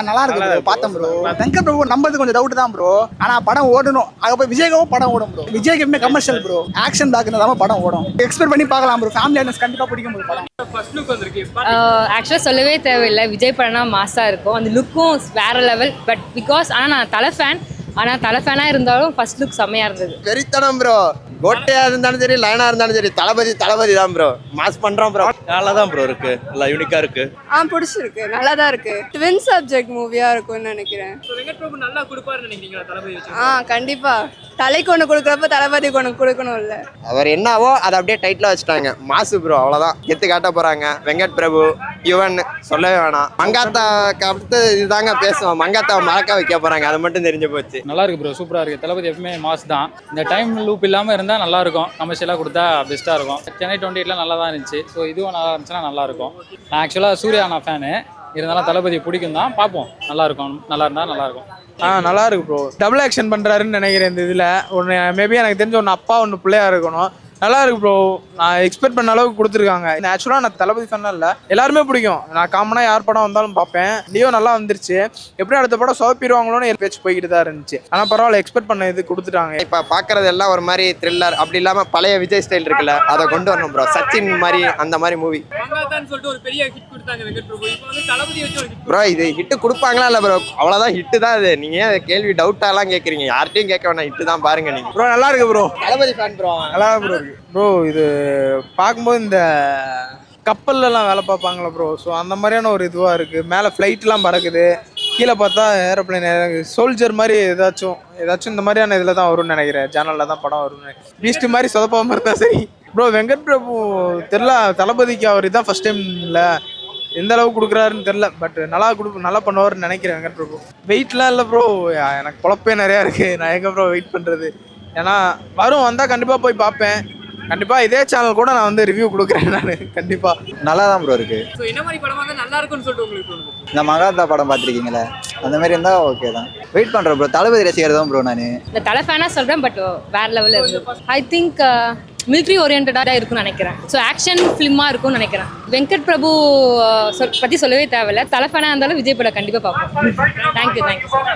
நல்லா இருக்கு ப்ரோ, பார்த்தேன் ப்ரோ. வெங்கட் பிரபு நம்பது கொஞ்சம் டவுட் தான் ப்ரோ. ஆனா படம் ஓடணும். அங்க போய் விஜய்க்கும் படம் ஓடும் ப்ரோ. விஜய்க்கு எப்பவுமே கமர்ஷியல் ப்ரோ. ஆக்ஷன் பேக்னா படம் ஓடும். எக்ஸ்பெக்ட் பண்ணி பார்க்கலாம் ப்ரோ. ஃபேமிலி ஆடியன்ஸ் கண்டிப்பா பிடிக்கும் ப்ரோ படம். ஃபர்ஸ்ட் லுக் வந்திருக்கு. ஆக்சுவலாக சொல்லவே தேவையில்லை. விஜய் படம்னா மாஸாக இருக்கும். அந்த லுக்கும் வேற லெவல். பட் பிகாஸ் ஆனால் நான் தலை ஃபேன். ஆனால் தலை ஃபேனாக இருந்தாலும் ஃபர்ஸ்ட் லுக் செம்மையாக இருந்தது. வெறித்தனம் ப்ரோ. கோட்டையாக இருந்தாலும் சரி, லைனாக இருந்தாலும் சரி, தளபதி தான் ப்ரோ. மாஸ் பண்ணுறோம் ப்ரோ. நல்லா தான் ப்ரோ இருக்கு, நல்லா யூனிக்காக இருக்கு. பிடிச்சிருக்கு, நல்லா தான் இருக்கு. ட்வின் சப்ஜெக்ட் மூவியா இருக்கும்னு நினைக்கிறேன். வெங்கட் பிரபு நல்லா கொடுப்பாருன்னு நினைக்கிறீங்களா தளபதி வச்சு? கண்டிப்பா. தலைக்கு ஒன்று கொடுக்குறப்ப தளபதிக்கு ஒன்று கொடுக்கணும் இல்லை. அவர் என்னவோ அதை அப்படியே டைட்டில் வச்சுட்டாங்க. மாசு ப்ரோ, அவ்வளோதான். எத்து காட்ட போகிறாங்க. வெங்கட் பிரபு யுவன் சொல்லவே வேணாம். மங்காத்தாக்கு அடுத்து இதுதாங்க பேசுவோம். மங்காத்தாவை மறக்க வைக்க போகிறாங்க, அது மட்டும் தெரிஞ்சு போச்சு. நல்லா இருக்கு ப்ரோ, சூப்பராக இருக்கு. தளபதி எப்பவுமே மாஸ் தான். இந்த டைம் லூப் இல்லாமல் இருந்தால் நல்லா இருக்கும். கமர்ஷியலாக கொடுத்தா பெஸ்ட்டாக இருக்கும். சென்னை 28 நல்லா தான் இருந்துச்சு. ஸோ இதுவும் நல்லா இருந்துச்சுன்னா நல்லா இருக்கும். நான் ஆக்சுவலாக சூர்யா ஃபேனு, இருந்தாலும் தளபதி பிடிக்கும் தான். பார்ப்போம், நல்லா இருக்கும். நல்லா இருந்தால் நல்லா இருக்கும். நல்லா இருக்கு ப்ரோ. டபுள் ஆக்ஷன் பண்ணுறாருன்னு நினைக்கிறேன் இந்த இதில். ஒன்று மேபி எனக்கு தெரிஞ்ச ஒன்று அப்பா ஒன்று பிள்ளையா இருக்கணும். நல்லா இருக்கு ப்ரோ. நான் எக்ஸ்பெக்ட் பண்ண அளவுக்கு கொடுத்துருக்காங்க. ஆக்சுவலாக நான் தளபதி ஃபேனா இல்லை, எல்லாருமே பிடிக்கும். நான் காமனாக யார் படம் வந்தாலும் பார்ப்பேன். லியோ நல்லா வந்துருச்சு. எப்படியும் அடுத்த படம் சோப்பிடுவாங்களோன்னு பேச்சு போய்கிட்டு தான் இருந்துச்சு. ஆனால் பரவாயில்ல, எக்ஸ்பெக்ட் பண்ண இது கொடுத்துட்டாங்க. இப்போ பார்க்கறது எல்லாம் ஒரு மாதிரி த்ரில்லர், அப்படி இல்லாமல் பழைய விஜய் ஸ்டைல் இருக்குல்ல, அதை கொண்டு வரணும் ப்ரோ. சச்சின் மாதிரி அந்த மாதிரி மூவி. மங்காத்தான்னு சொல்லிட்டு ஒரு பெரிய ஹிட் கொடுத்தாங்க வெங்கட் பிரபு. இப்போ வந்து தளபதி வச்சு ஒரு ஹிட் ப்ரோ இது ஹிட்டு கொடுப்பாங்களா இல்லை ப்ரோ? அவ்வளோதான், ஹிட்டு தான் இது. நீங்கள் ஏன் கேள்வி டவுட்டாலாம் கேட்குறீங்க? யார்ட்டையும் கேட்க வேணாம், ஹிட்டு தான் பாருங்க நீங்கள். ப்ரோ நல்லா இருக்கு ப்ரோ. தளபதி ஃபேன் ப்ரோ. நல்லா ப்ரோ இருக்கு ப்ரோ. இது பார்க்கும்போது இந்த கப்பல்லாம் வேலை பார்ப்பாங்களா ப்ரோ, ஸோ அந்த மாதிரியான ஒரு இதுவாக இருக்குது. மேலே ஃப்ளைட்லாம் பறக்குது, கீழே பார்த்தா ஏரோப்ளைன். சோல்ஜர் மாதிரி ஏதாச்சும் இந்த மாதிரியான இதில் தான் வரும்னு நினைக்கிறேன். சேனலில் தான் படம் வரும்னு. பீஸ்ட் மாதிரி சொதப்பாம இருந்தால் சரி ப்ரோ. வெங்கட் பிரபு தெரில, தளபதிக்கு அவர் இதான் ஃபஸ்ட் டைம் இல்லை, எந்த அளவுக்கு கொடுக்குறாருன்னு தெரில. பட் நல்லா பண்ணுவார்னு நினைக்கிறேன் வெங்கட் பிரபு. வெயிட்லாம் இல்லை ப்ரோ, எனக்கு குழப்பே நிறையா இருக்குது. நான் எங்கே ப்ரோ வெயிட் பண்ணுறது? ஏன்னா வந்தால் கண்டிப்பாக போய் பார்ப்பேன். கண்டிப்பாக இதே சேனல் கூட நான் ரிவ்யூ கொடுக்குறேன். நான் கண்டிப்பாக நல்லா தான் ப்ரோ இருக்கு. ஸோ என்ன மாதிரி படமா இருந்தால் நல்லா இருக்கும்னு சொல்லிட்டு உங்களுக்கு தோணுது? இந்த மகாத்தா படம் பார்த்துருக்கீங்களே, அந்த மாதிரி இருந்தால் ஓகே தான். வெயிட் பண்ணுறேன் ப்ரோ. தளபதி ரசிகர் தான் ப்ரோ நான். இந்த தலை ஃபேனாக சொல்கிறேன், பட் வேற லெவலில் இருக்கு. ஐ திங்க் மிலிட்ரி ஓரியன்டாக இருக்கும்னு நினைக்கிறேன். ஸோ ஆக்ஷன் ஃபிலிமாக இருக்கும்னு நினைக்கிறேன். வெங்கட் பிரபு பற்றி சொல்லவே தேவையில்லை. தலை ஃபேனாக இருந்தாலும் விஜய் படம் கண்டிப்பாக பார்ப்போம். தேங்க்யூ.